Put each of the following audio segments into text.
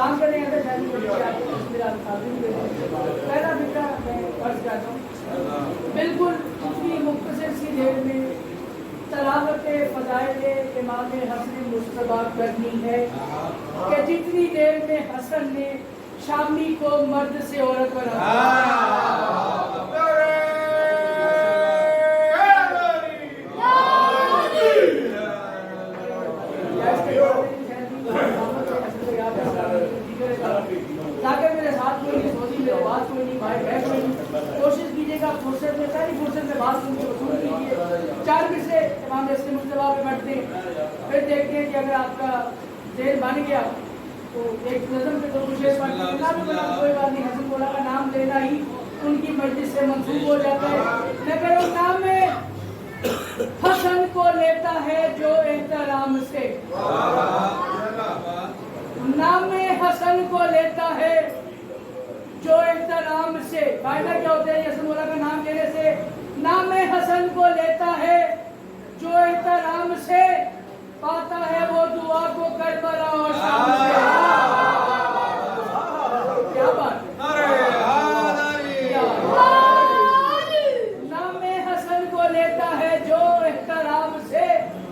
سلام کریں اگر شادی کریں میرا پہلا فکرہ میں عرض کرتا ہوں بالکل اتنی مختصر سی دیر میں تلاوت فضائل امام حسن مصطفیٰ کرنی ہے کہ جتنی دیر میں حسن نے شامی کو مرد سے عورت بنا تاکہ میرے ساتھ کوئی نہیں سوچی میرے بات کوئی نہیں بھائی بہن کوئی نہیں کوشش کیجیے گا فرصت میں پہلی فرصت میں بات سن کے وصول کیجیے 4 منٹ سے امام حسن مصطفیٰ پہ بیٹھتے ہیں پھر دیکھتے ہیں کہ اگر آپ کا ذہن بن گیا تو ایک نظم پہ تو کوئی بات نہیں حسن مولا کا نام لینا ہی ان کی مجلس سے منسوب ہو جاتا ہے لیکن اس نام میں حسن کو لیتا ہے جو احترام سے نام حسن کو لیتا ہے جو احترام سے فائدہ کیا ہوتا ہے حسن مولا کا نام لینے سے نام حسن کو لیتا ہے جو احترام سے پاتا ہے وہ دعا کو کربلا اور شام سے کیا بات نام حسن کو لیتا ہے جو احترام سے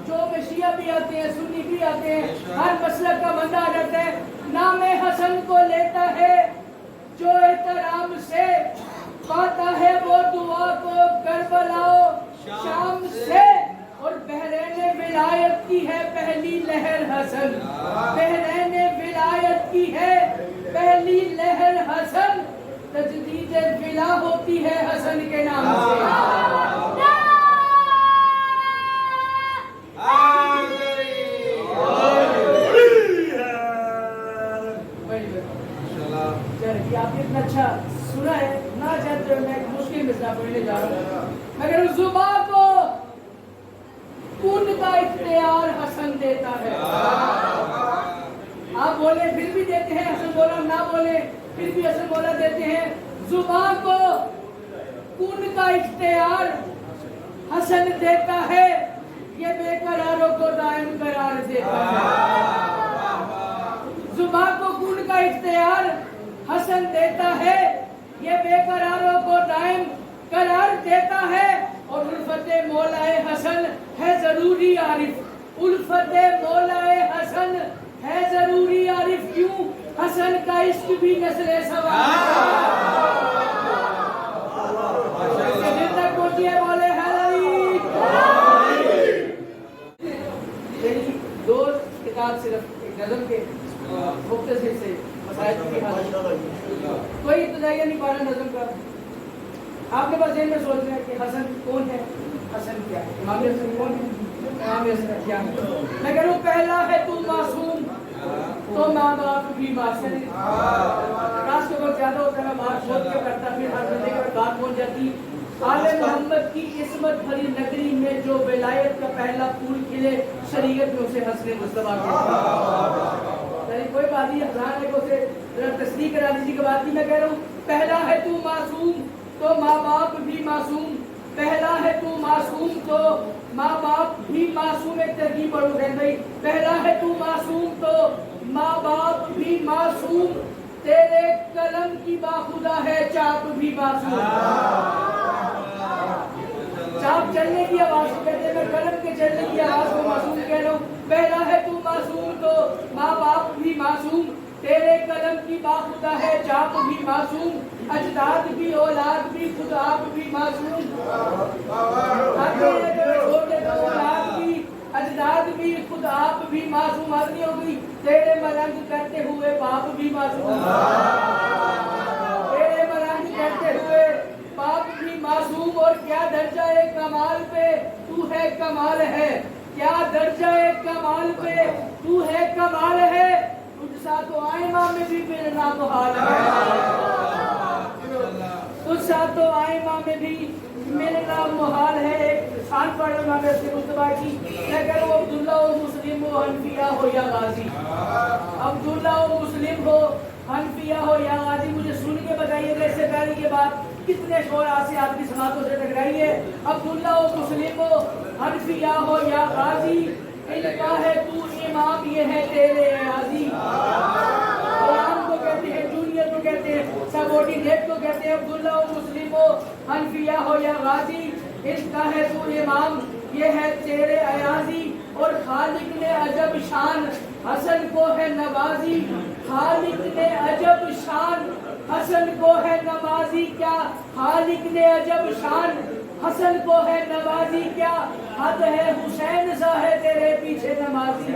جو شیعہ بھی آتے ہیں سنی بھی آتے ہیں ہر مسلک کا بندہ آ جاتا ہے نام حسن کو لیتا ہے جو احترام سے پاتا ہے وہ دعا کو کربلا شام سے اور بحرین ولایت کی ہے پہلی لہر حسن بحرین ولایت کی ہے پہلی لہر حسن تجدید ولا ہوتی ہے حسن کے نام سے آپ نے اتنا اچھا سنا ہے نہ چاہتے ہوئے میں ایک مشکل مسئلہ پڑھنے جا رہا ہوں مگر زباں کو کن کا اختیار حسن دیتا ہے آپ بولے پھر بھی دیتے ہیں حسن مولا نہ بولے پھر بھی حسن مولا دیتے ہیں زباں کو کن کا اختیار حسن دیتا ہے یہ بے قراروں کو دائم قرار دیتا ہے زباں کو کن کا اختیار حسن دیتا ہے یہ بے قراروں کو دائم قرار دیتا ہے اور الفت مولا حسن ہے ضروری عارف الفت مولا حسن ہے ضروری عارف کیوں حسن کا عشق بھی نسل سوار دل تک پہنچیے بولے میری 2 کتاب صرف ایک نظم کے مختصر سے مسائل کی حالت کوئی ابتدائیہ نہیں پڑھا نظم کا آپ کے پاس ذہن میں سوچ رہے ہیں کہ حسن کون ہے حسن کیا ہے امام حسن کون ہے امام حسن کیا ہے میں کہہ رہا ہوں پہلا ہے تو معصوم تو ماں باپ بھی معصوم راست کے بہت زیادہ ہوتا ہے میں بات سوچ کے کرتا پھر ہر بندے کے بات پہنچ جاتی آل محمد کی عصمت بھری نگری میں جو ولایت کا پہلا پھول کھلے شریعت میں اسے حسن مصطفیٰ کوئی بات نہیں حضرات نے اسے تصدیق کرا دیجیے کہ بات نہیں میں کہہ رہا ہوں پہلا ہے تو معصوم تو ماں باپ بھی معصوم پہلا ہے تو معصوم تو ماں باپ بھی معصوم ایک ترکیب پڑھو بہن بھائی پہلا ہے تو معصوم تو ماں باپ بھی معصوم تیرے قلم کی باخدا ہے چاپ بھی معصوم چاپ چلنے کی آواز کو کہتے ہیں میں قلم کے چلنے کی آواز کو معصوم کہہ رہا ہوں پہلا ہے تو معصوم تو ماں باپ بھی معصوم تیرے قلم کی باخدا ہے چاپ بھی معصوم اجداد بھی اولاد بھی خود آپ بھی معصوم اولاد بھی اجداد بھی خود آپ بھی معصوم آدمی ہو گئی تیرے ملنگ کرتے ہوئے باپ بھی معصوم تیرے ملنگ کرتے ہوئے باپ بھی معصوم اور کیا درجہ کمال پہ تو ہے کمال ہے کیا درجہ کمال پہ تو ہے کمال ہے تجھ سا تو آئمہ میں بھی ملنا محال ہے تجھ سا تو آئمہ میں بھی ملنا محال ہے ایک سال پڑھ رہا میں سے مصطفیٰ کی میں کہہ رہا ہوں عبداللہ و مسلم ہو حنفیہ ہو یا غازی عبداللہ و مسلم ہو حنفیہ ہو یا غازی مجھے سن کے بتائیے کہ اس سے پہلے یہ بات کتنے شور آسے آپ کی سماعتوں سے ٹکرائی ہے عبداللہ و مسلم ہو حنفیہ ہو یا غازی ان کا ہے تو امام یہ ہے تیرے عازی کہتے ہیں, سبورڈینیٹ کو کہتے ہیں, عبداللہ ہو, مسلم ہو, حنفیہ ہو یا غازی, اس کا ہے تو امام, یہ ہے تیرے ایازی. اور خالق نے عجب شان حسن کو ہے نوازی, خالق نے عجب شان حسن کو ہے نوازی, کیا خالق نے عجب شان حسن کو ہے نوازی, کیا حد ہے حسین سا ہے تیرے پیچھے نمازی.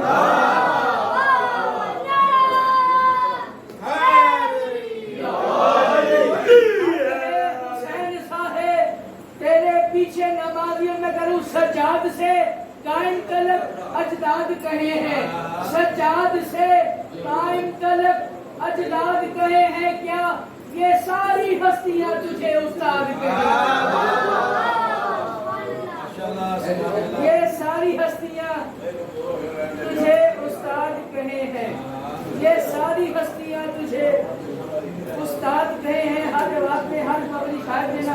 حسین سا ہے تیرے پیچھے نمازی. میں کروں سجاد سے قائم طلب اجداد کہے ہیں, سجاد سے قائم طلب اجداد کہے ہیں, کیا یہ ساری ہستیاں تجھے استاد کہے ہیں, یہ ساری ہستیاں تجھے استاد کہے ہیں, یہ ساری ہستیاں تجھے استاد کہے ہیں. ہر جواب میں ہر قبلی شاعر نے نا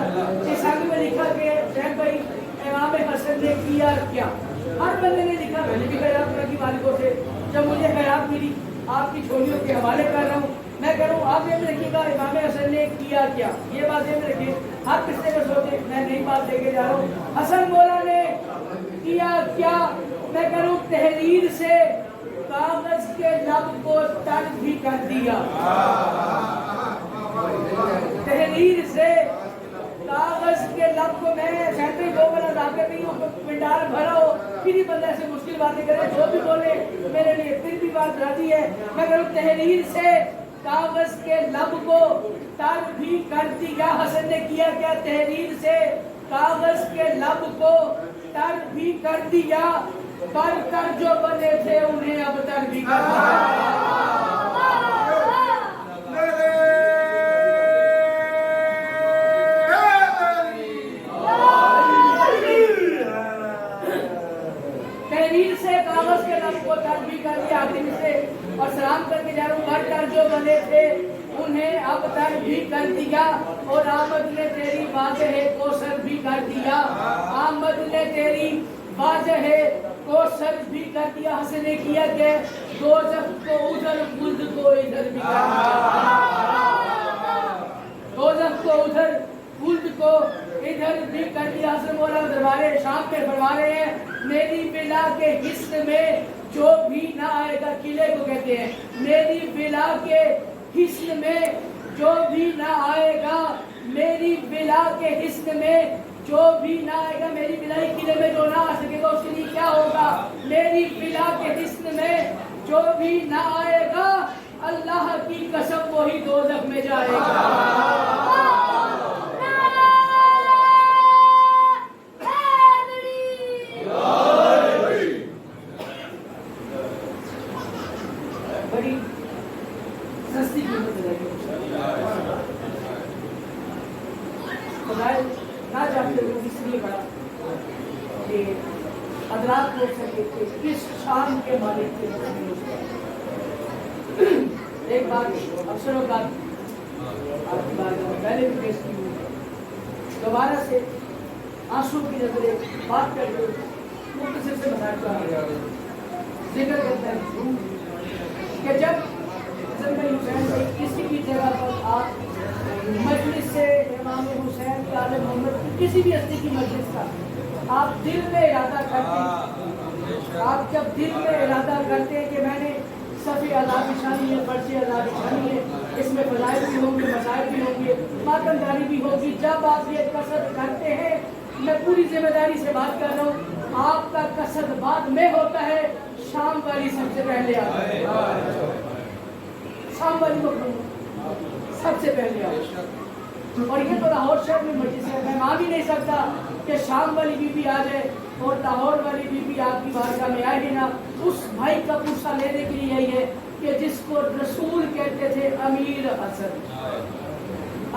اس حق میں لکھا کہ شیخ بھائی امام حسن نے کیا کیا. ہر بندے نے لکھا, میں نے بھی خیرات رکھی مالکوں سے, جب مجھے خیرات ملی آپ کی چھوڑیوں کے حوالے کر رہا ہوں, میں کروں آپ یہ رکھیے گا امام حسن نے کیا کیا, یہ بات یہ رکھیے. ہر قصے میں سوچے, میں نئی بات لے کے جا رہا ہوں. حسن مولا نے کیا کیا, میں کروں تحریر سے کاغذ کے لب کو تر بھی کر دیا, تحریر سے کاغذ کے لب کو, میں سینٹری دو بنا لاکر نہیں ہوں, پنڈال بھرا ہو پھر ہی بندہ سے مشکل باتیں کرے, جو بھی بولے میرے لیے پھر بھی بات راضی ہے. میں کروں تحریر سے کاغذ کے لب کو تر بھی کر دیا. حسن نے کیا کیا, تحریر سے کاغذ کے لب کو تر بھی کر دیا, پر کر جو بنے تھے انہیں اب تر بھی کر دیا. تحریر سے کاغذ کے لب کو تر بھی کر دیا, آخری سے اور سلام کر کے جا رہا ہوں. پر کر جو بنے تھے انہیں اب تر بھی کر دیا, اور آمد نے تیری واضح کوثر بھی کر دیا, آمد نے تیری واضح کوثر بھی کر دیا. حسن نے کیا کہ دوزخ کو ادھر خلد کو ادھر بھی کر دیا, دوزخ کو ادھر خلد کو ادھر بھی کر دیا. حسن مولا دربار شام میں فرما رہے ہیں, میری بلا کے حصن میں جو بھی نہ آئے گا, قلعے کو کہتے ہیں, میری بلا کے حصن میں جو بھی نہ آئے گا, میری بلا کے حصن میں جو بھی نہ آئے گا, میری بلائی قلعے میں جو نہ آ سکے گا اس کے لیے کیا ہوگا, میری بلا کے حصن میں جو بھی نہ آئے گا, اللہ کی قسم وہی دوزخ میں جائے گا. بڑی سستی قیمت نہ جانتے لوگ اس لیے بڑا کہ ادراک ہو سکے کہ کس شان کے مالک کے ایک بات اکثر اوقات آپ کی بات پہلے بھی پیش کی ہوئی, دوبارہ سے آنسو کی نظریں بات کر کے مختصر سے مسائل کا ذکر کرتا ہے کہ جب حسن بن حسین سے کسی بھی جگہ پر آپ مجلس سے امام حسین کے آل محمد کسی بھی ہستی کی مجلس کا آپ دل میں ارادہ کرتے ہیں, آپ جب دل میں ارادہ کرتے ہیں کہ میں نے صفی اللہ بچھانی ہے, فرش اللہ بچھانی ہے, اس میں فضائل بھی ہوں گے, مسائل بھی ہوں گے, ماتمداری بھی ہوگی, جب آپ یہ قصد کرتے ہیں, میں پوری ذمہ داری سے بات کر رہا ہوں, آپ کا قصد بعد میں ہوتا ہے, شام والی سب سے پہلے آتا ہے, شام والی سب سے پہلے آتا ہے. اور یہ تو لاہور شہر میں مجلس ہے, میں مان بھی نہیں سکتا کہ شام والی بی بی آ جائے اور لاہور والی بی بی آپ کی بارگاہ میں آئے نا. اس بھائی کا پرسہ لینے کے لیے یہی ہے کہ جس کو رسول کہتے تھے امیر حسن,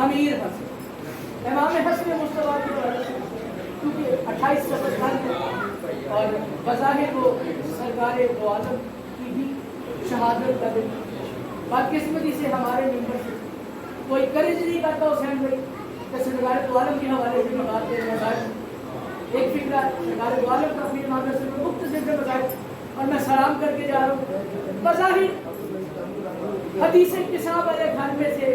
امیر حسن, امام حسن مصطفیٰ کی طرف سے, کیونکہ 28 سفر خان اور بظاہر وہ سرکار دو عالم کی بھی شہادت کا دن, بدقسمتی سے ہمارے ممبر سے کوئی قرض نہیں کرتا حسین بھائی کہ سرکار دو عالم کے حوالے سے بات کریں گے. ایک فکرہ سرکار دو عالم کا اپنی امام حسن کو مختصر سے بتائے, اور میں سلام کر کے جا رہا ہوں. بظاہر حدیث کتاب والے گھر میں سے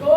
2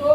2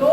2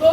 2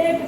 1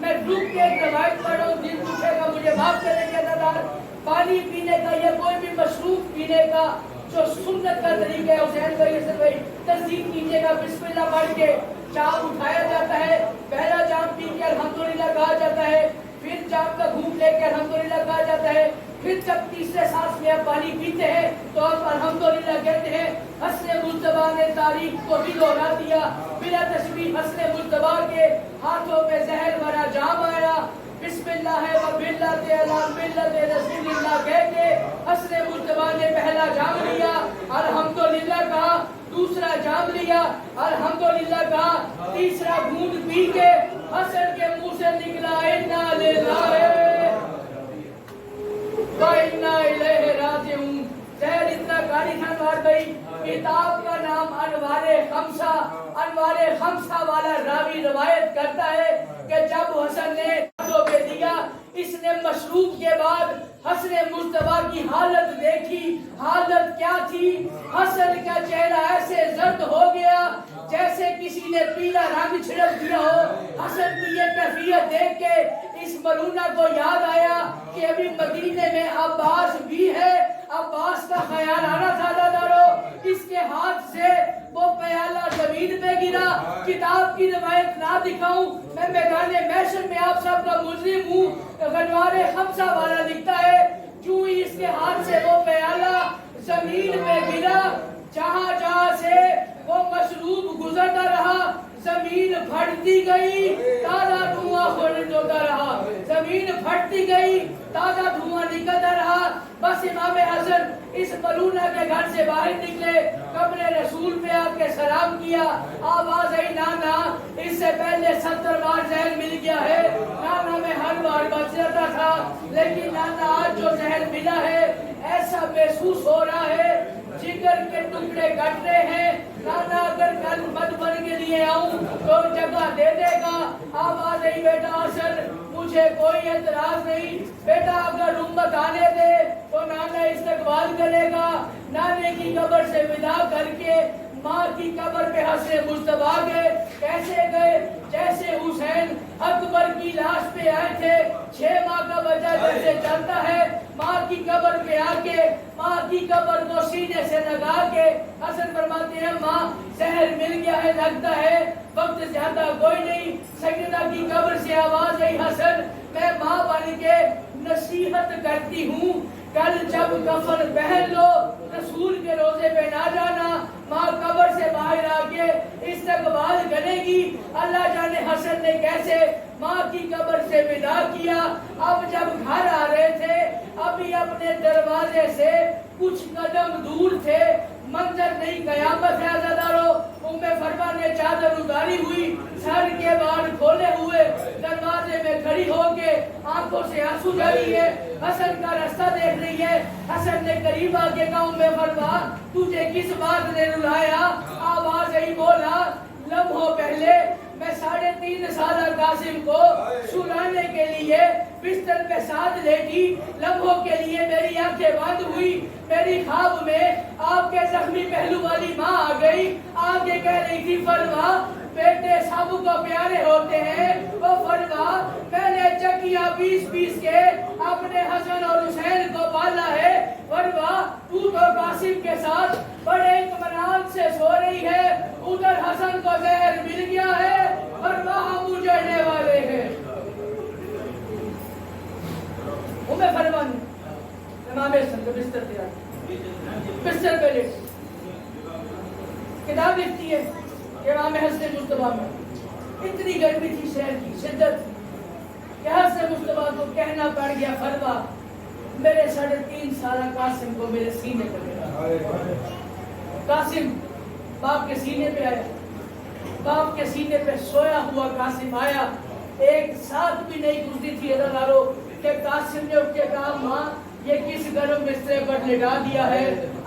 میں ڈوب کے ایک روایت پڑھ رہا ہوں، دل پوچھے گا مجھے معاف کریں گے دادار، پانی پینے کا یا کوئی بھی مشروب پینے کا جو سنت کا طریقہ ہے، حسین بھائی حسن بھائی تصدیق کیجیے گا، بسم اللہ پڑھ کے جام اٹھایا جاتا ہے، پہلا جام پی کے الحمدللہ کہا جاتا ہے، پھر جام کا گھونٹ لے کے الحمدللہ کہا جاتا ہے، پھر جب تیسرے سانس میں آپ پانی پیتے ہیں تو آپ الحمدللہ کہتے ہیں، حسن مجتبیٰ نے تاریخ کو بھی دوہرا دیا، بلا تشبیہ حسن مجتبیٰ کے ہاتھوں میں زہر بھرا جام آیا، بسم اللہ و باللہ علی ملت رسول اللہ کہہ کے حسن مجتبیٰ نے پہلا جام لیا، الحمدللہ کہا، دوسرا جام لیا، الحمدللہ کہا، تیسرا گھونٹ پی کے حسن کے منہ سے نکلا انا للہ وَإِنَّا إِلَيْهِ رَاجِعُونَ۔ زہر اتنا گاڑی تھا مار گئی، کتاب کا نام انوار خمسہ، انوار خمسہ والا راوی روایت کرتا ہے کہ جب حسن نے ہاتھوں پہ دیا، اس نے مشروب کے بعد حسن مجتبیٰ کی حالت دیکھی، حالت کیا تھی؟ حسن کا چہرہ ایسے زرد ہو گیا جیسے کسی نے پیلا رنگ چھڑک دیا ہو۔ حسن کی یہ کیفیت دیکھ کے اس ملونہ کو یاد آیا کہ ابھی مدینے میں عباس بھی ہے، عباس کا خیال آنا تھا دادارو، اس کے ہاتھ سے وہ پیالہ زمین پہ گرا۔ کتاب کی روایت نہ دکھاؤں، میں میدان محشر میں آپ سب کا مجرم ہوں، انوار خمسہ والا لکھتا ہے جو ہی اس کے ہاتھ سے وہ پیالہ زمین پہ گرا، جہاں جہاں سے وہ مشروب گزرتا رہا، زمین پھٹتی گئی، تازہ دھواں خارج ہوتا رہا، زمین پھٹتی گئی، تازہ دھواں نکلتا رہا۔ بس امام حسن اس ملونہ کے گھر سے باہر نکلے، قبر رسول پہ آ کے سلام کیا، آواز آئی نانا اس سے پہلے 70 بار زہر مل گیا ہے، نانا میں ہر بار بچ جاتا تھا، لیکن نانا آج جو زہر ملا ہے ایسا محسوس ہو رہا ہے جگر کے ٹکڑے کٹ رہے ہیں، نانا اگر کل مدفن کے لیے آؤں تو جگہ دے دے گا۔ آواز آئی بیٹا حسن مجھے کوئی اعتراض نہیں، بیٹا اگر امت آنے دے تو نانا استقبال کرے گا۔ نانے کی قبر سے ودا کر کے ماں کی قبر پہ حسن مجتبیٰ گئے، کیسے گئے؟ جیسے حسین اکبر کی لاش پہ آئے تھے، 6 ماہ کا بچہ جیسے چلتا ہے، ماں کی قبر پہ آ کے ماں کی قبر کو سینے سے لگا کے حسن فرماتے ہیں ماں زہر مل گیا ہے، لگتا ہے وقت زیادہ کوئی نہیں۔ سیدہ کی قبر سے آواز آئی حسن میں ماں بن کے نصیحت کرتی ہوں، کل جب کفن پہن لو رسول کے روزے پہ نہ جانا، ماں قبر سے باہر آ کے استقبال کرے گی۔ اللہ جانے حسن نے کیسے ماں کی قبر سے ودا کیا۔ اب جب گھر آ رہے تھے، ابھی اپنے دروازے سے کچھ قدم دور تھے، منظر نہیں قیامت ہے عزادارو۔ ام فرما نے چادر اتاری ہوئی، سر کے بال کھولے ہوئے دروازے میں کھڑی ہو کے آنکھوں سے آنسو جاری ہے، حسن کا رستہ دیکھ رہی ہے۔ حسن نے قریب آ کے کہا ام فرما تجھے کس بات نے رلایا؟ آواز آئی بولا لمحوں پہلے میں 3.5 سالہ قاسم کو سلانے کے لیے بستر پہ ساتھ لیٹی، لمحوں کے لیے میری آنکھیں بند ہوئی، میری خواب میں آپ کے زخمی پہلو والی ماں آ گئی، آگے کہہ رہی تھی فرما بیٹے سب کو پیارے ہوتے ہیں، وہ فرما میں نے چکیاں پیس کے اپنے حسن اور حسین کو پالا ہے، فرما تو قاسم کے ساتھ بڑے اطمینان سے سو رہی ہے، ادھر حسن کو زہر مل گیا ہے، فرما ہم اجڑنے والے ہیں۔ فرمان امام حسن کو بستر دیا، بستر پہ لیٹ کتاب لکھتی ہے امام حسن مجتبیٰ میں اتنی گرمی تھی، شہر کی شدت تھی کہ حسن مجتبیٰ کو کہنا پڑ گیا فرما میرے 3.5 سالہ قاسم کو میرے سینے پہ لگا۔ قاسم باپ کے سینے پہ آیا، باپ کے سینے پہ سویا ہوا قاسم آیا، ایک ساتھ بھی نہیں گزری تھی ادارو کہ قاسم نے اٹھ کے کہا ماں یہ کس گرم بسترے پر لٹا دیا ہے،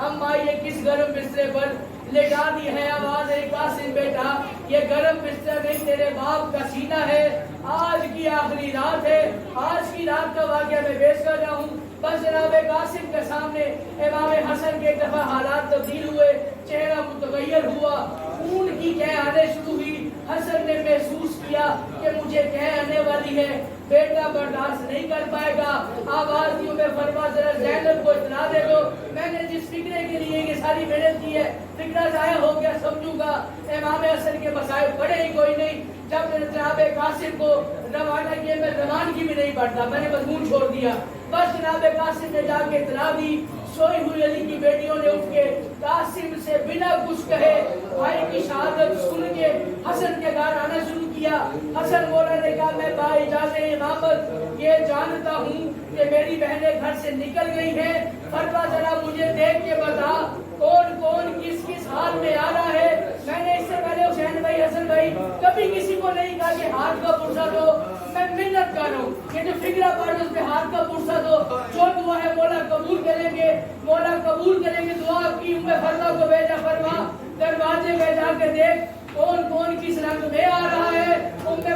اماں یہ کس گرم بسترے پر لٹا دی ہے۔ آواز ہے قاسم بیٹا یہ گرم بستر نہیں تیرے باپ کا سینہ ہے، آج کی آخری رات ہے، آج کی رات کا واقعہ میں پیش کر رہا ہوں۔ بس جناب قاسم کے سامنے امام حسن کے ایک دفعہ حالات تبدیل ہوئے، چہرہ متغیر ہوا، خون کی کیا آنے شروع ہوئی۔ حسن نے محسوس کیا کہ مجھے کہنے والی ہے بیٹا برداشت نہیں کر پائے گا. آواز دی میں فرما ذرا زینب کو اطلاع دے دو میں نے جس فکرے کے لیے یہ ساری محنت کی ہے فکرہ ضائع ہو گیا سمجھوں گا. امام حسن کے مسائل پڑھے ہی کوئی نہیں. جب جناب قاسم کو روانہ کیا میں روانگی بھی نہیں پڑھتا میں نے مضمون چھوڑ دیا. بس جناب قاسم نے جا کے اطلاع دی. سوئی ہوئی علی کی بیٹیوں نے اٹھ کے قاسم سے بنا کچھ کہے بھائی کی شہادت سن کے حسن کے گھر آنا شروع کیا. حسن مولا نے کہا میں با اجازت امامت یہ جانتا ہوں کہ میری بہنیں گھر سے نکل گئی ہیں. فرما ذرا مجھے دیکھ کے بتا کون کون کس کس حال میں آ رہا ہے. میں نے اس سے پہلے حسین بھائی حسن بھائی کبھی کسی کو نہیں کہا کہ ہاتھ کا پرسہ دو. میں منت کر رہا ہوں یہ جو فکرہ پڑھ اس پہ ہاتھ کا پرسہ دو. جو دعا ہے مولا قبول کریں گے مولا قبول کریں گے. دعا کی فرما کو بھیجا فرما دروازے میں جا کے دیکھ کون کون کس رنگ میں آ رہا ہے.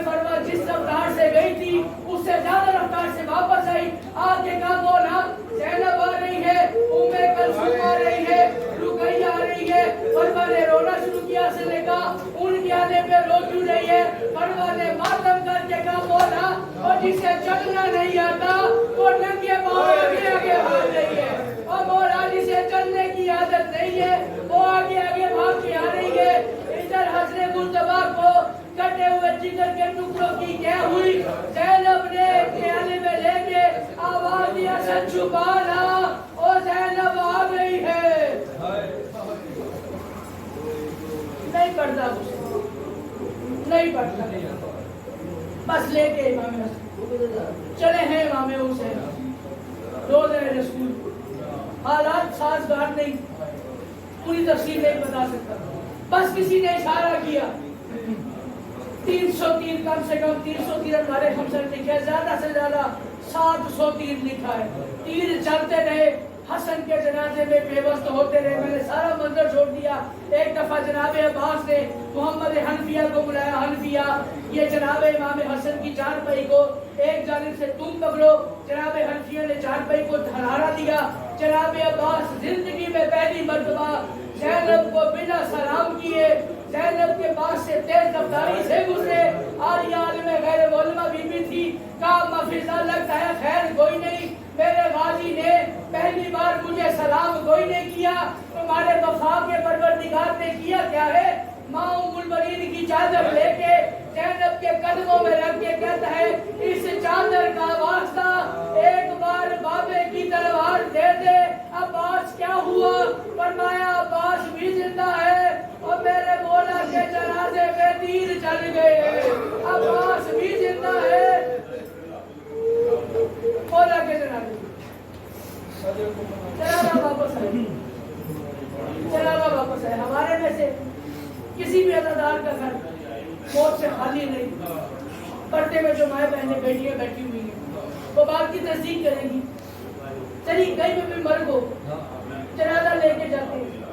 فرما جس رفتار سے گئی تھی اس سے زیادہ رفتار سے واپس آئی. آگے کا مولا زینب آ رہی ہے کلثوم آ رہی ہے رقیہ آ رہی ہے. فرما نے رونا شروع کیا. سے نے کہا ان کے آنے پہ رو کیوں رہی ہے. فرما نے ماتم کر کے کہا مولا اور جسے چلنا نہیں آتا وہ ننگے پاؤں آگے آگے بھاگ رہی ہے. اور مولا جسے چلنے کی عادت نہیں ہے وہ آگے آگے بھاگ کے آ رہی ہے. ادھر حضرت مصطفیٰ کو کٹے ہوئے جگر کے ٹکڑوں کی کیا ہوئی. زینب نے پیالے میں لے کے آواز دیا حسن چھپا لا اور زینب آ گئی ہے. نہیں پڑھتا نہیں پڑھتا بس لے کے امام حسن چلے ہیں. امام حسین روزہ رسول حالات سازگار نہیں پوری تفصیل نہیں بتا سکتا. بس کسی نے اشارہ کیا 300 تیر کم سے کم 300 تیر ہمارے ہمسر لکھے زیادہ سے زیادہ 700 تیر لکھا ہے. تیر چلتے رہے حسن کے جنازے میں بے وست ہوتے رہے. میں نے سارا منظر چھوڑ دیا. ایک دفعہ جناب عباس نے محمد حنفیہ کو بلایا. حنفیہ یہ جناب امام حسن کی چارپائی کو ایک جانب سے تم پکڑو. جناب حنفیہ نے چارپائی کو دھرارا دیا. جناب عباس زندگی میں پہلی مرتبہ زینب کو بنا سلام کیے زینب کے پاس سے تیز رفتاری سے گزرے. عالیہ عالم غیر علماء بی بی تھی. کہا مفیزہ لگتا ہے خیر کوئی نہیں. میرے غازی نے پہلی بار مجھے سلام کوئی نہیں کیا. تمہارے وفا کے پروردگار نے کیا کیا ہے. ماں ام المؤمنین کی چادر لے کے زینب کے قدموں میں رکھ کے کہتا ہے اس چادر کا واسطہ ایک بار بابے کی تلوار دے دے. عباس کیا ہوا. فرمایا عباس بھی زندہ ہے اور میرے مولا کے جنازے میں تیر چل گئے. عباس بھی زندہ ہے مولا کے جنازے جنازہ واپس ہے. جنازہ واپس ہے. ہمارے میں سے کسی بھی عزادار کا گھر موت سے خالی نہیں. پردے میں جو مائیں بہنیں بیٹیاں بیٹھی ہوئی ہیں وہ بات کی تصدیق کریں گی. چلی گئی میں بھی مرگ ہو جنازہ لے کے جاتے ہیں.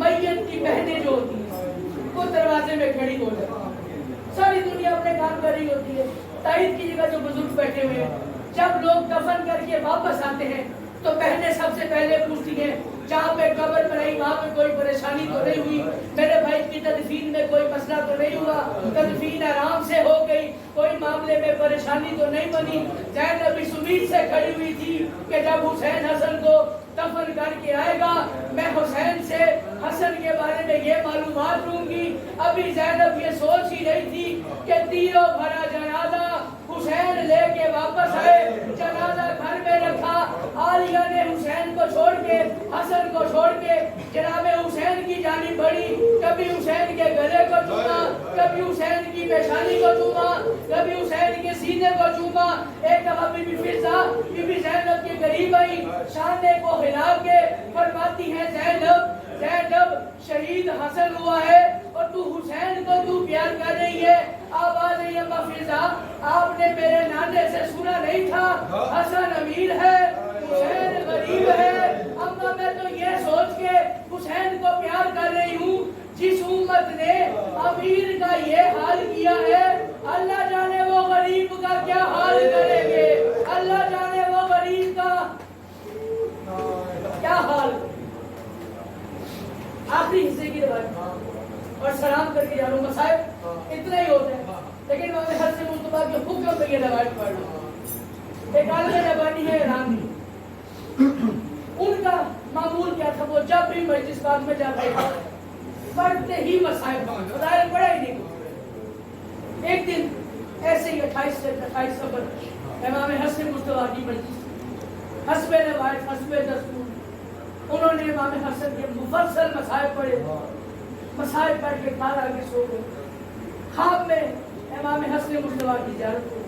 میت کی بہنیں جو ہوتی ہیں وہ دروازے میں کھڑی ہو جاتی ہیں. ساری دنیا اپنے کام کر رہی ہوتی ہے. تائید کی جگہ جو بزرگ بیٹھے ہوئے ہیں جب لوگ دفن کر کے واپس آتے ہیں تو بہنیں سب سے پہلے پوچھتی ہیں جہاں پہ قبر بنائی وہاں پہ کوئی پریشانی تو نہیں ہوئی. میرے بھائی کی تدفین میں کوئی مسئلہ تو نہیں ہوا. تدفین آرام سے ہو گئی. کوئی معاملے میں پریشانی تو نہیں بنی. زینب اس امید سے کھڑی ہوئی تھی کہ جب حسین حسن کو دفن کر کے آئے گا میں حسین سے حسن کے بارے میں یہ معلومات لوں گی. ابھی زینب یہ سوچ ہی رہی تھی کہ تیروں بھرا جنازہ حسین لے کے واپس آئے. جنازہ گھر میں رکھا. عالیہ نے حسین کو چھوڑ کے حسن کو چھوڑ کے جناب حسین کی جانب بڑھی. کبھی حسین کے گلے کو چوما کبھی حسین کی پیشانی کو چوما کبھی حسین کے سینے کو چوما. ایک دفعہ be be Fizza be be زینب کے قریب آئی شانے کو ہلا کے فرماتی ہے زینب شہید حسن ہوا ہے اور تو حسین کو تو پیار کر رہی ہے. آواز ہے اماں فضہ آپ نے میرے نانے سے سنا نہیں تھا حسن امیر ہے حسین غریب ہے. اماں میں تو یہ سوچ کے حسین کو پیار کر رہی ہوں جس امت نے امیر کا یہ حال کیا ہے اللہ جانے وہ غریب کا کیا حال کریں گے. اللہ جانے وہ غریب کا کیا حال. آخری حصے کی روایت اور سلام کر کے جانو مسائب اتنا ہی ہوتا ہے. لیکن امام حسن مصطفیٰ کے حکم پہ یہ روایت پڑھنا. ایک عالم ربانی ہے ایرانی, ان کا معمول کیا تھا, وہ جب بھی مجلس پاک میں جاتے پڑھتے ہی مصائب ظاہر پڑھا ہی نہیں. ایک دن ایسے ہی 28 صبر امام حسن مصطفیٰ کی مجلس حسب روایت حسب دستور انہوں نے امام حسن کے مفصل مصائب پڑھے. مصائب پڑھ کے کھا لا کے سو گئے. خواب میں امام حسن مصطفیٰ کی زیارت ہوئی.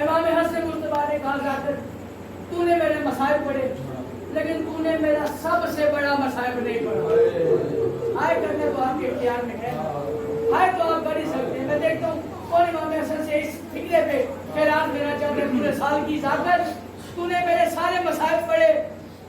امام حسن مصطفیٰ نے کہا جا کر تو نے میرے مصائب پڑھے لیکن تو نے میرا سب سے بڑا مصائب نہیں پڑھا. آئے کرنے تو آپ کے اختیار میں ہے, آئے تو آپ پڑھ ہی سکتے ہیں. میں دیکھتا ہوں کون امام حسن سے اس فکرے پہ خیرات دینا چاہتے ہیں. پورے سال کی ذاکر تو نے میرے سارے مصائب پڑھے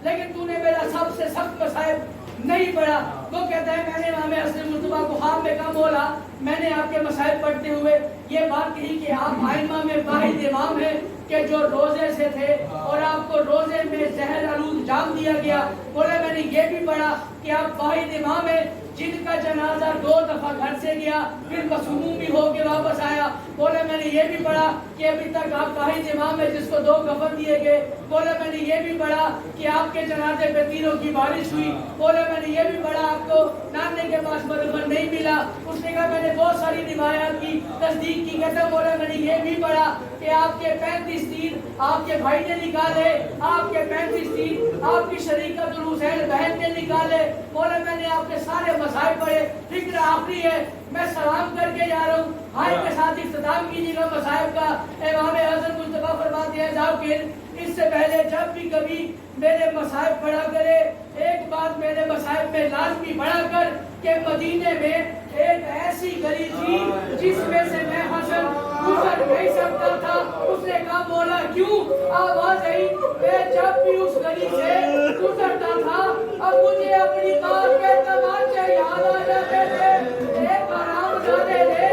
لیکن تو نے میرا سب سے سخت مصائب نہیں پڑھا. وہ کہتا ہے میں نے امام حسن مصطفیٰ کو خواب میں کہا مولا میں نے آپ کے مصائب پڑھتے ہوئے یہ بات کہی کہ آپ ائمہ میں واحد امام ہیں کہ جو روزے سے تھے اور آپ کو روزے میں زہر آلود جام دیا گیا. بولے میں نے یہ بھی پڑھا کہ آپ واحد امام ہیں جن کا جنازہ 2 دفعہ گھر سے گیا پھر مسموم بھی ہو کے واپس آیا. بولے میں نے یہ بھی پڑھا کہ ابھی تک آپ واحد امام ہیں جس کو 2 کفن دیے گئے. بولے میں نے یہ بھی پڑھا کہ آپ کے جنازے پہ تیروں کی بارش ہوئی. بولے میں نے یہ بھی پڑھا آپ کو نانے کے پاس مدفن نہیں ملا. اس نے کہا میں نے بہت ساری روایات کی تصدیق کی. کہتا بولے میں نے یہ بھی پڑھا کہ آپ کے 35 تیر آپ کے بھائی نے نکالے, آپ کے 35 تیر آپ کی شریکت الحسین بہن نے نکالے. بولے میں نے آپ کے سارے مصائب پڑھے. فکر آخری ہے میں سلام کر کے جا رہا ہوں, ہائے کے ساتھ اختتام کیجیے گا مصائب کا. امام حسن مصطفیٰ فرماتے ہیں جاؤ کہ اس سے پہلے جب بھی کبھی میرے مصائب پڑھا کرے ایک بات میرے مصائب میں لازمی پڑھا کر کہ مدینے میں ایک ایسی گلی تھی جس میں سے میں حسن گزر نہیں سکتا تھا. اس نے کہا بولا کیوں؟ آواز آئی میں جب بھی اس گلی سے گزرتا تھا اب مجھے اپنی کار کے تماچے یاد آ جاتے تھے. ایک حرام زادے نے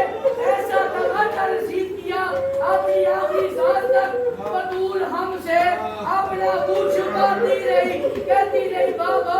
ایسا تماچا رسید کیا اپنی آخری سانس تک بطول ہم سے اپنا منہ چھپاتی رہی, کہتی رہی بابا